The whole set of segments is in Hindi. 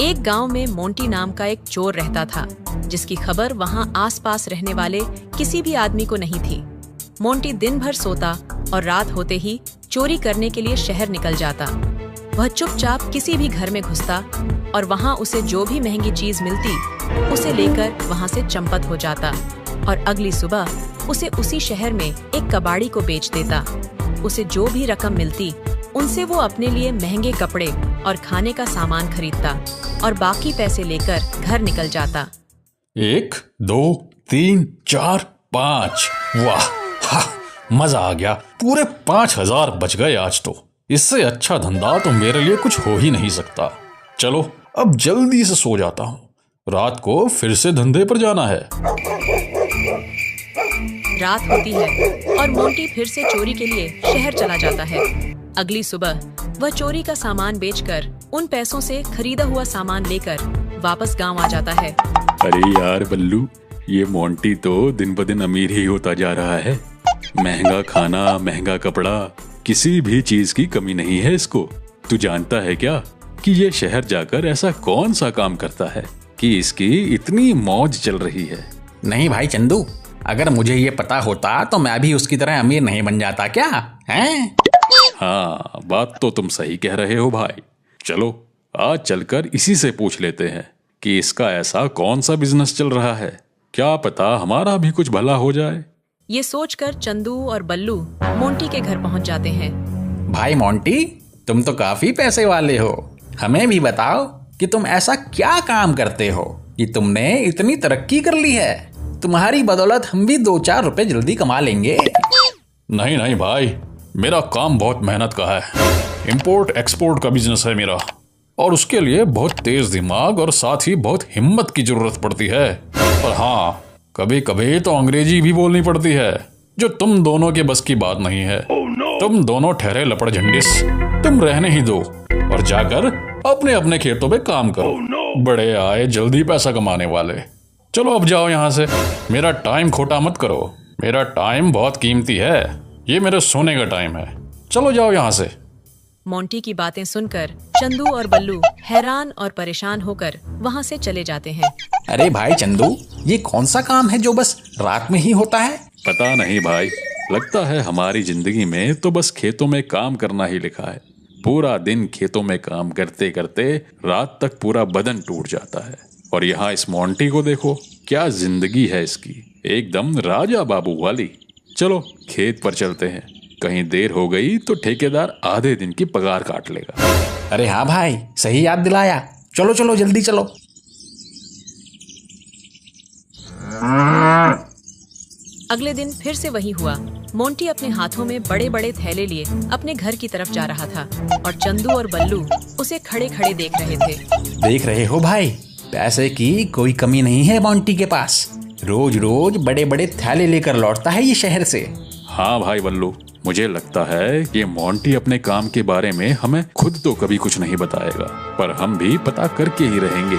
एक गांव में मोंटी नाम का एक चोर रहता था, जिसकी खबर वहां आसपास रहने वाले किसी भी आदमी को नहीं थी। मोंटी दिन भर सोता और रात होते ही चोरी करने के लिए शहर निकल जाता। वह चुपचाप किसी भी घर में घुसता और वहां उसे जो भी महंगी चीज मिलती उसे लेकर वहां से चंपत हो जाता और अगली सुबह उसे उसी शहर में एक कबाड़ी को बेच देता। उसे जो भी रकम मिलती उनसे वो अपने लिए महंगे कपड़े और खाने का सामान खरीदता और बाकी पैसे लेकर घर निकल जाता। 1, 2, 3, 4, 5। वाह, मजा आ गया। पूरे 5,000 बच गए आज तो। इससे अच्छा धंधा तो मेरे लिए कुछ हो ही नहीं सकता। चलो अब जल्दी से सो जाता हूँ, रात को फिर से धंधे पर जाना है। रात होती है और मोंटी फिर से चोरी के लिए शहर चला जाता है। अगली सुबह वह चोरी का सामान बेचकर उन पैसों से खरीदा हुआ सामान लेकर वापस गांव आ जाता है। अरे यार बल्लू, ये मोंटी तो दिन ब दिन अमीर ही होता जा रहा है। महंगा खाना, महंगा कपड़ा, किसी भी चीज की कमी नहीं है इसको। तू जानता है क्या कि ये शहर जाकर ऐसा कौन सा काम करता है कि इसकी इतनी मौज चल रही है? नहीं भाई चंदू, अगर मुझे ये पता होता तो मैं भी उसकी तरह अमीर नहीं बन जाता क्या हैं? हाँ, बात तो तुम सही कह रहे हो भाई। चलो आज चलकर इसी से पूछ लेते हैं कि इसका ऐसा कौन सा बिजनेस चल रहा है, क्या पता हमारा भी कुछ भला हो जाए। ये सोचकर चंदू और बल्लू मोंटी के घर पहुंच जाते हैं। भाई मोंटी, तुम तो काफी पैसे वाले हो, हमें भी बताओ कि तुम ऐसा क्या काम करते हो कि तुमने इतनी तरक्की कर ली है। तुम्हारी बदौलत हम भी 2-4 रुपए जल्दी कमा लेंगे। नहीं नहीं भाई, मेरा काम बहुत मेहनत का है। इंपोर्ट एक्सपोर्ट का बिजनेस है मेरा, और उसके लिए बहुत तेज दिमाग और साथ ही बहुत हिम्मत की जरूरत पड़ती है। और हाँ, कभी कभी तो अंग्रेजी भी बोलनी पड़ती है, जो तुम दोनों के बस की बात नहीं है। तुम दोनों ठहरे लपड़ झंडिस, तुम रहने ही दो और जाकर अपने अपने खेतों पे काम करो। बड़े आए जल्दी पैसा कमाने वाले। चलो अब जाओ यहाँ से, मेरा टाइम खोटा मत करो। मेरा टाइम बहुत कीमती है, ये मेरे सोने का टाइम है। चलो जाओ यहाँ से। मोंटी की बातें सुनकर चंदू और बल्लू हैरान और परेशान होकर वहाँ से चले जाते हैं। अरे भाई चंदू, ये कौन सा काम है जो बस रात में ही होता है? पता नहीं भाई, लगता है हमारी जिंदगी में तो बस खेतों में काम करना ही लिखा है। पूरा दिन खेतों में काम करते करते रात तक पूरा बदन टूट जाता है। और यहाँ इस मोंटी को देखो, क्या जिंदगी है इसकी, एकदम राजा बाबू वाली। चलो खेत पर चलते हैं, कहीं देर हो गई तो ठेकेदार आधे दिन की पगार काट लेगा। अरे हाँ भाई, सही याद दिलाया। चलो चलो जल्दी चलो। अगले दिन फिर से वही हुआ। मोंटी अपने हाथों में बड़े बड़े थैले लिए अपने घर की तरफ जा रहा था और चंदू और बल्लू उसे खड़े खड़े देख रहे थे। देख रहे हो भाई, पैसे की कोई कमी नहीं है मोंटी के पास। रोज रोज बड़े बड़े थैले लेकर लौटता है ये शहर से। हाँ भाई बल्लू, मुझे लगता है कि मोंटी अपने काम के बारे में हमें खुद तो कभी कुछ नहीं बताएगा, पर हम भी पता करके ही रहेंगे।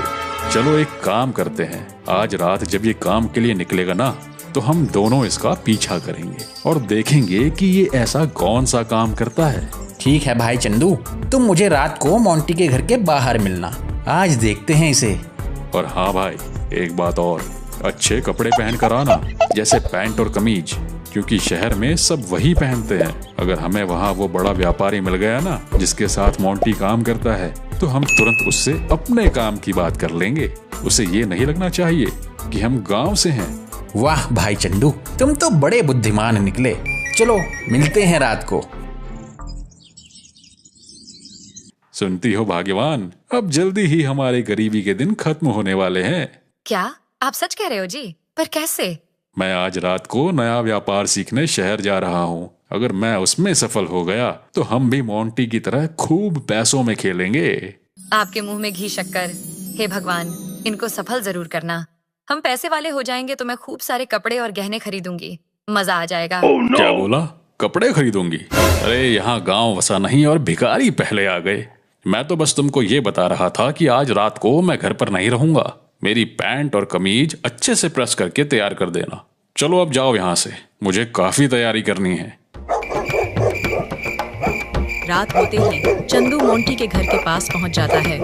चलो एक काम करते हैं, आज रात जब ये काम के लिए निकलेगा ना, तो हम दोनों इसका पीछा करेंगे और देखेंगे कि ये ऐसा कौन सा काम करता है। ठीक है भाई चंदू, तुम मुझे रात को मोंटी के घर के बाहर मिलना, आज देखते हैं इसे। और हाँ भाई, एक बात और, अच्छे कपड़े पहन कर आना, जैसे पैंट और कमीज, क्योंकि शहर में सब वही पहनते हैं। अगर हमें वहाँ वो बड़ा व्यापारी मिल गया ना जिसके साथ मोंटी काम करता है, तो हम तुरंत उससे अपने काम की बात कर लेंगे। उसे ये नहीं लगना चाहिए कि हम गांव से हैं। वाह भाई चंदू, तुम तो बड़े बुद्धिमान निकले। चलो मिलते हैं रात को। सुनती हो भाग्यवान, अब जल्दी ही हमारे गरीबी के दिन खत्म होने वाले हैं। क्या आप सच कह रहे हो जी? पर कैसे? मैं आज रात को नया व्यापार सीखने शहर जा रहा हूँ। अगर मैं उसमें सफल हो गया तो हम भी मोंटी की तरह खूब पैसों में खेलेंगे। आपके मुंह में घी शक्कर। हे भगवान, इनको सफल जरूर करना। हम पैसे वाले हो जाएंगे तो मैं खूब सारे कपड़े और गहने खरीदूंगी, मजा आ जाएगा। क्या बोला? कपड़े खरीदूंगी? अरे यहाँ गांव वसा नहीं और भिखारी पहले आ गए। मैं तो बस तुमको ये बता रहा था कि आज रात को मैं घर पर नहीं रहूंगा। मेरी पैंट और कमीज अच्छे से प्रेस करके तैयार कर देना। चलो अब जाओ यहाँ से, मुझे काफी तैयारी करनी है। रात होते ही चंदू मोंटी के घर के पास पहुंच जाता है।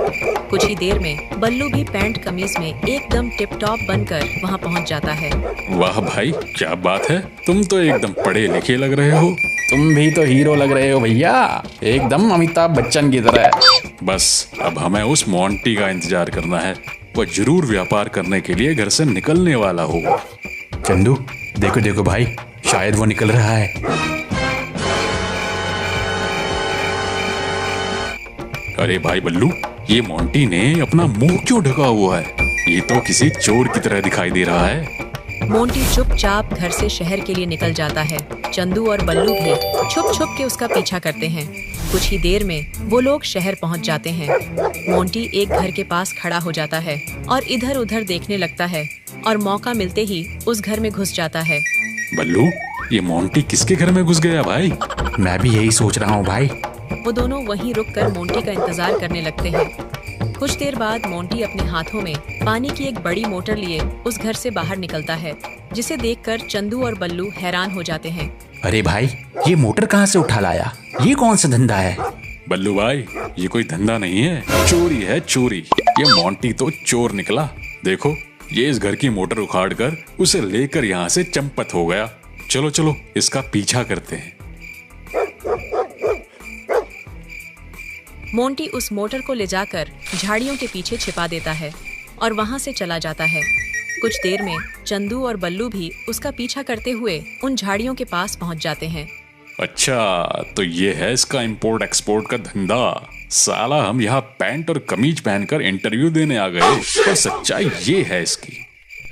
कुछ ही देर में बल्लू भी पैंट कमीज में एकदम टिप टॉप बनकर वहां पहुंच जाता है। वाह भाई, क्या बात है, तुम तो एकदम पढ़े लिखे लग रहे हो। तुम भी तो हीरो लग रहे हो भैया, एकदम अमिताभ बच्चन की तरह। बस अब हमें उस मोंटी का इंतजार करना है। वो जरूर व्यापार करने के लिए घर से निकलने वाला होगा। चंदू देखो देखो भाई, शायद वो निकल रहा है। अरे भाई बल्लू, ये मोंटी ने अपना मुंह क्यों ढका हुआ है? ये तो किसी चोर की तरह दिखाई दे रहा है। मोंटी चुपचाप घर से शहर के लिए निकल जाता है। चंदू और बल्लू भी छुप छुप के उसका पीछा करते हैं। कुछ ही देर में वो लोग शहर पहुंच जाते हैं। मोंटी एक घर के पास खड़ा हो जाता है और इधर उधर देखने लगता है और मौका मिलते ही उस घर में घुस जाता है। बल्लू, ये मोंटी किसके घर में घुस गया भाई? मैं भी यही सोच रहा हूँ भाई। वो दोनों वहीं रुककर मोंटी का इंतजार करने लगते हैं। कुछ देर बाद मोंटी अपने हाथों में पानी की एक बड़ी मोटर लिए उस घर से बाहर निकलता है, जिसे देखकर चंदू और बल्लू हैरान हो जाते हैं। अरे भाई, ये मोटर कहाँ से उठा लाया? ये कौन सा धंधा है? बल्लू भाई, ये कोई धंधा नहीं है, चोरी है चोरी। ये मोंटी तो चोर निकला। देखो, ये इस घर की मोटर उखाड़ कर उसे लेकर यहाँ से चंपत हो गया। चलो चलो, इसका पीछा करते हैं। मोंटी उस मोटर को ले जाकर झाड़ियों के पीछे छिपा देता है और वहां से चला जाता है। कुछ देर में चंदू और बल्लू भी उसका पीछा करते हुए उन झाड़ियों के पास पहुंच जाते हैं। अच्छा, तो ये है इसका इंपोर्ट एक्सपोर्ट का धंधा। साला, हम यहाँ पैंट और कमीज पहनकर इंटरव्यू देने आ गए और सच्चाई ये है इसकी।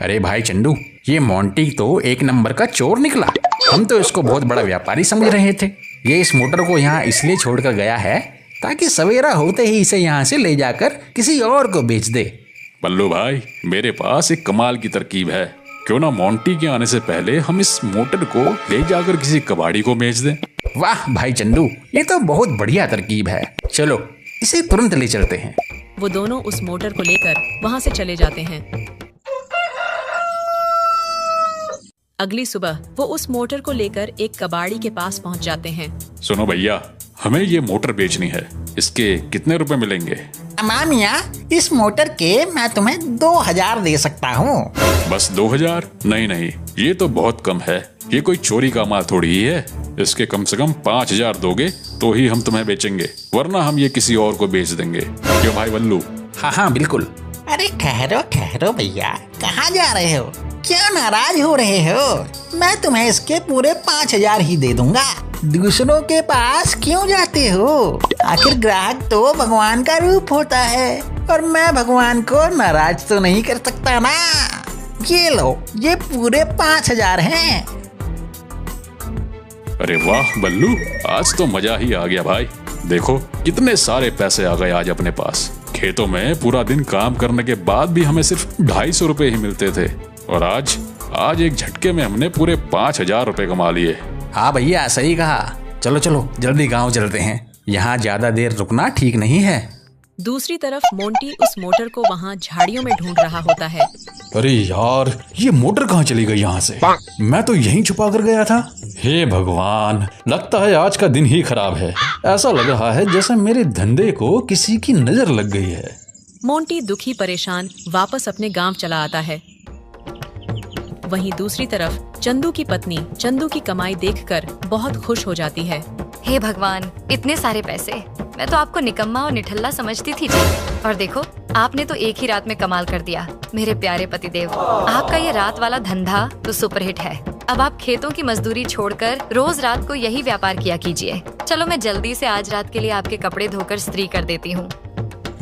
अरे भाई चंदू, ये मोंटी तो एक नंबर का चोर निकला। हम तो इसको बहुत बड़ा व्यापारी समझ रहे थे। ये इस मोटर को यहाँ इसलिए छोड़कर गया है ताकि सवेरा होते ही इसे यहाँ से ले जाकर किसी और को बेच दे। बल्लू भाई, मेरे पास एक कमाल की तरकीब है। क्यों ना मोंटी के आने से पहले हम इस मोटर को ले जाकर किसी कबाड़ी को बेच दें। वाह भाई चंदू, ये तो बहुत बढ़िया तरकीब है। चलो, इसे तुरंत ले चलते हैं। वो दोनों उस मोटर को लेकर वहां से चले जाते हैं। अगली सुबह वो उस मोटर को लेकर एक कबाड़ी के पास पहुंच जाते हैं। सुनो भैया, हमें ये मोटर बेचनी है। इसके कितने रुपए मिलेंगे? मामिया, इस मोटर के मैं तुम्हें 2000 दे सकता हूँ। बस 2000? नहीं नहीं, ये तो बहुत कम है। ये कोई चोरी का माल थोड़ी ही है। इसके कम से कम 5000 दोगे तो ही हम तुम्हें बेचेंगे, वरना हम ये किसी और को बेच देंगे। क्यों भाई बल्लू? हाँ हाँ बिल्कुल। अरे ठहरो ठहरो भैया, कहाँ जा रहे हो? क्या नाराज हो रहे हो? मैं तुम्हें इसके पूरे 5000 ही दे दूंगा। दूसरों के पास क्यों जाते हो? आखिर ग्राहक तो भगवान का रूप होता है और मैं भगवान को नाराज तो नहीं कर सकता ना। ये लो, ये पूरे 5000 हैं। अरे वाह बल्लू, आज तो मजा ही आ गया भाई। देखो, कितने सारे पैसे आ गए आज अपने पास। खेतों में पूरा दिन काम करने के बाद भी हमें सिर्फ 250 रुपए ही मिलते थे, और आज एक झटके में हमने पूरे 5000 रुपए कमा लिए। हाँ भैया, सही कहा। चलो चलो, जल्दी गांव चलते हैं। यहाँ ज्यादा देर रुकना ठीक नहीं है। दूसरी तरफ मोंटी उस मोटर को वहाँ झाड़ियों में ढूंढ रहा होता है। अरे यार, ये मोटर कहाँ चली गई यहाँ से? मैं तो यहीं छुपा कर गया था। हे भगवान, लगता है आज का दिन ही खराब है। ऐसा लग रहा है जैसे मेरे धंधे को किसी की नजर लग गई है। मोंटी दुखी परेशान वापस अपने गांव चला आता है। वहीं दूसरी तरफ चंदू की पत्नी चंदू की कमाई देखकर बहुत खुश हो जाती है। हे भगवान, इतने सारे पैसे! मैं तो आपको निकम्मा और निठल्ला समझती थी जी। और देखो, आपने तो एक ही रात में कमाल कर दिया। मेरे प्यारे पतिदेव, आपका ये रात वाला धंधा तो सुपरहिट है। अब आप खेतों की मजदूरी छोड़कर रोज रात को यही व्यापार किया कीजिए। चलो, मैं जल्दी से आज रात के लिए आपके कपड़े धोकर इस्त्री कर देती हूँ।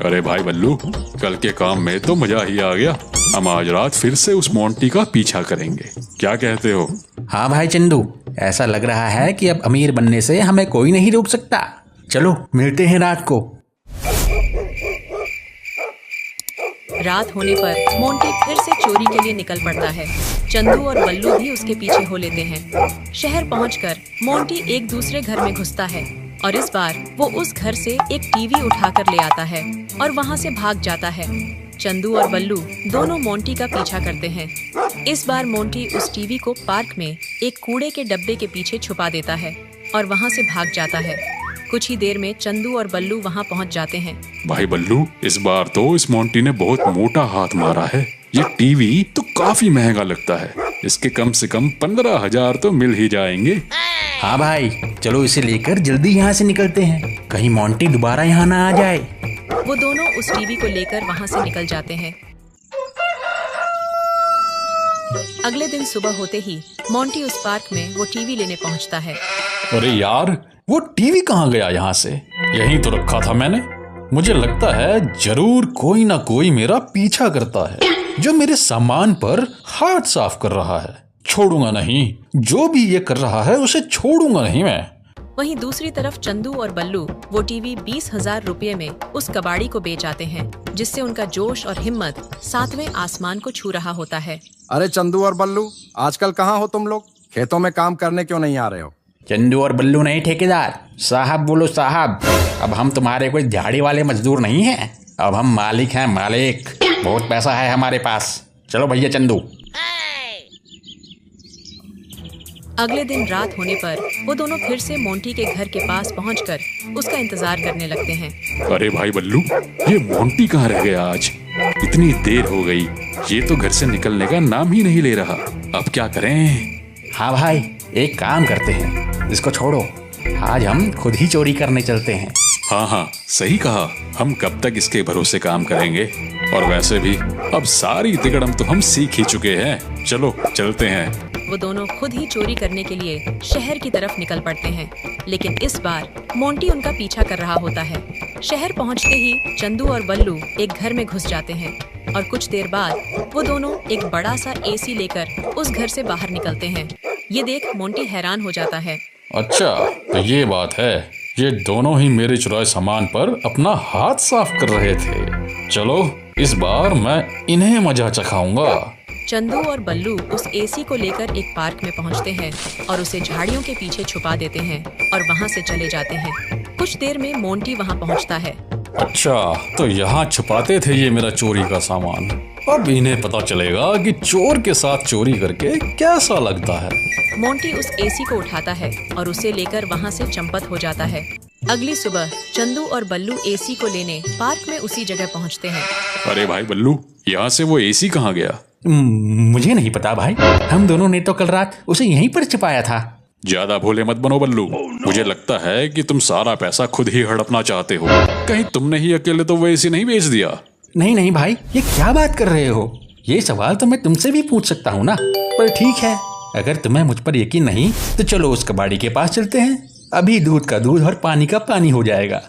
अरे भाई बल्लू, कल के काम में तो मजा ही आ गया। हम आज रात फिर से उस मोंटी का पीछा करेंगे। क्या कहते हो? हाँ भाई चंदू, ऐसा लग रहा है कि अब अमीर बनने से हमें कोई नहीं रोक सकता। चलो, मिलते हैं रात को। रात होने पर मोंटी फिर से चोरी के लिए निकल पड़ता है। चंदू और बल्लू भी उसके पीछे हो लेते हैं। शहर पहुंचकर मोंटी एक दूसरे घर में घुसता है और इस बार वो उस घर से एक टीवी उठाकर ले आता है और वहां से भाग जाता है। चंदू और बल्लू दोनों मोंटी का पीछा करते हैं। इस बार मोंटी उस टीवी को पार्क में एक कूड़े के डब्बे के पीछे छुपा देता है और वहां से भाग जाता है। कुछ ही देर में चंदू और बल्लू वहाँ पहुँच जाते हैं। भाई बल्लू, इस बार तो इस मोंटी ने बहुत मोटा हाथ मारा है। ये टीवी तो काफी महंगा लगता है, इसके कम से कम 15,000 तो मिल ही जाएंगे। हाँ भाई, चलो इसे लेकर जल्दी यहाँ से निकलते हैं, कहीं मोंटी दोबारा यहाँ ना आ जाए। वो दोनों उस टीवी को लेकर वहाँ से निकल जाते हैं। अगले दिन सुबह होते ही मोंटी उस पार्क में वो टीवी लेने पहुँचता है। अरे यार, वो टीवी कहाँ गया यहाँ से? यहीं तो रखा था मैंने। मुझे लगता है जरूर कोई ना कोई मेरा पीछा करता है, जो मेरे सामान पर हाथ साफ कर रहा है। छोड़ूंगा नहीं, जो भी ये कर रहा है उसे छोड़ूंगा नहीं मैं। वहीं दूसरी तरफ चंदू और बल्लू वो टीवी 20,000 रुपये में उस कबाड़ी को बेच आते हैं, जिससे उनका जोश और हिम्मत 7वें आसमान को छू रहा होता है। अरे चंदू और बल्लू, आजकल कहाँ हो तुम लोग? खेतों में काम करने क्यों नहीं आ रहे हो? चंदू और बल्लू नहीं ठेकेदार साहब, बोलो साहब। अब हम तुम्हारे कोई दिहाड़ी वाले मजदूर नहीं हैं, अब हम मालिक हैं, मालिक। बहुत पैसा है हमारे पास। चलो भैया चंदू। अगले दिन रात होने पर वो दोनों फिर से मोंटी के घर के पास पहुंचकर उसका इंतजार करने लगते हैं। अरे भाई बल्लू, ये मोंटी कहाँ रह गया आज? इतनी देर हो गई, ये तो घर से निकलने का नाम ही नहीं ले रहा। अब क्या करें? हाँ भाई, एक काम करते हैं, इसको छोड़ो, आज हम खुद ही चोरी करने चलते हैं। हाँ हाँ, सही कहा। हम कब तक इसके भरोसे काम करेंगे? और वैसे भी अब सारी तिकड़म तो हम सीख ही चुके हैं। चलो चलते हैं। वो दोनों खुद ही चोरी करने के लिए शहर की तरफ निकल पड़ते हैं, लेकिन इस बार मोंटी उनका पीछा कर रहा होता है। शहर पहुंचते ही चंदू और बल्लू एक घर में घुस जाते हैं और कुछ देर बाद वो दोनों एक बड़ा सा एसी लेकर उस घर से बाहर निकलते हैं। ये देख मोंटी हैरान हो जाता है। अच्छा, तो ये बात है। ये दोनों ही मेरे चुराए सामान पर अपना हाथ साफ कर रहे थे। चलो इस बार मैं इन्हें मजा चखाऊंगा। चंदू और बल्लू उस एसी को लेकर एक पार्क में पहुंचते हैं और उसे झाड़ियों के पीछे छुपा देते हैं और वहां से चले जाते हैं। कुछ देर में मोंटी वहां पहुंचता है। अच्छा, तो यहाँ छुपाते थे ये मेरा चोरी का सामान। अब इन्हें पता चलेगा कि चोर के साथ चोरी करके कैसा लगता है। मोंटी उस एसी को उठाता है और उसे लेकर वहां से चंपत हो जाता है। अगली सुबह चंदू और बल्लू एसी को लेने पार्क में उसी जगह पहुंचते हैं। अरे भाई बल्लू, यहाँ से वो एसी कहाँ गया? मुझे नहीं पता भाई, हम दोनों ने तो कल रात उसे यहीं पर छिपाया था। ज्यादा भोले मत बनो बल्लू। मुझे लगता है कि तुम सारा पैसा खुद ही हड़पना चाहते हो। कहीं तुमने ही अकेले तो वो एसी नहीं बेच दिया? नहीं नहीं भाई, ये क्या बात कर रहे हो? ये सवाल तो मैं तुमसे भी पूछ सकता हूँ ना। पर ठीक है, अगर तुम्हें मुझ पर यकीन नहीं तो चलो उस कबाड़ी के पास चलते हैं। अभी दूध का दूध और पानी का पानी हो जाएगा।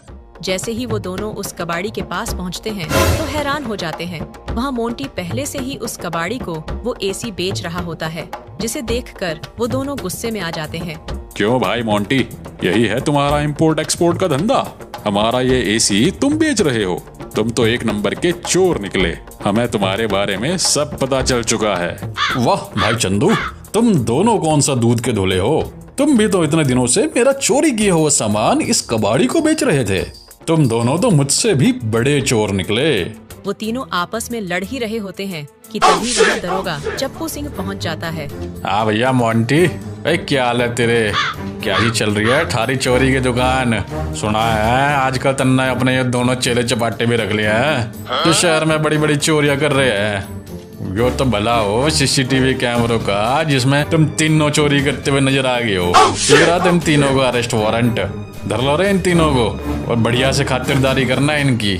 जैसे ही वो दोनों उस कबाड़ी के पास पहुंचते हैं तो हैरान हो जाते हैं। वहाँ मोंटी पहले से ही उस कबाड़ी को वो एसी बेच रहा होता है, जिसे देखकर वो दोनों गुस्से में आ जाते हैं। क्यों भाई मोंटी, यही है तुम्हारा इम्पोर्ट एक्सपोर्ट का धंधा? हमारा ये एसी तुम बेच रहे हो? तुम तो एक नंबर के चोर निकले। हमें तुम्हारे बारे में सब पता चल चुका है। वाह भाई चंदू, तुम दोनों कौन सा दूध के धुले हो? तुम भी तो इतने दिनों से मेरा चोरी किया हुआ सामान इस कबाड़ी को बेच रहे थे। तुम दोनों तो मुझसे भी बड़े चोर निकले। वो तीनों आपस में लड़ ही रहे होते हैं कि तभी वहाँ दरोगा चप्पू सिंह पहुँच जाता है। हाँ भैया मोंटी, क्या हाल है तेरे? क्या ही चल रही है थारी चोरी की दुकान? सुना है आजकल तन्ना अपने ये दोनों चेले चपाटे भी रख लिए हैं जो शहर में बड़ी बड़ी चोरियां कर रहे हैं। यो तो भला हो सीसीटीवी कैमरों का, जिसमें तुम तीनों चोरी करते हुए नजर आ गए हो। ये रहा तुम तीनों का अरेस्ट वारंट। धर लो रे इन तीनों को और बढ़िया से खातिरदारी करना इनकी।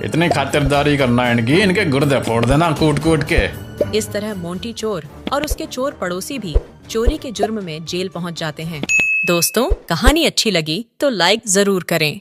इतनी खातिरदारी करना इनकी, इनके गुर्दे फोड़ देना कूट कूट के। इस तरह मोंटी चोर और उसके चोर पड़ोसी भी चोरी के जुर्म में जेल पहुंच जाते हैं। दोस्तों, कहानी अच्छी लगी तो लाइक जरूर करें।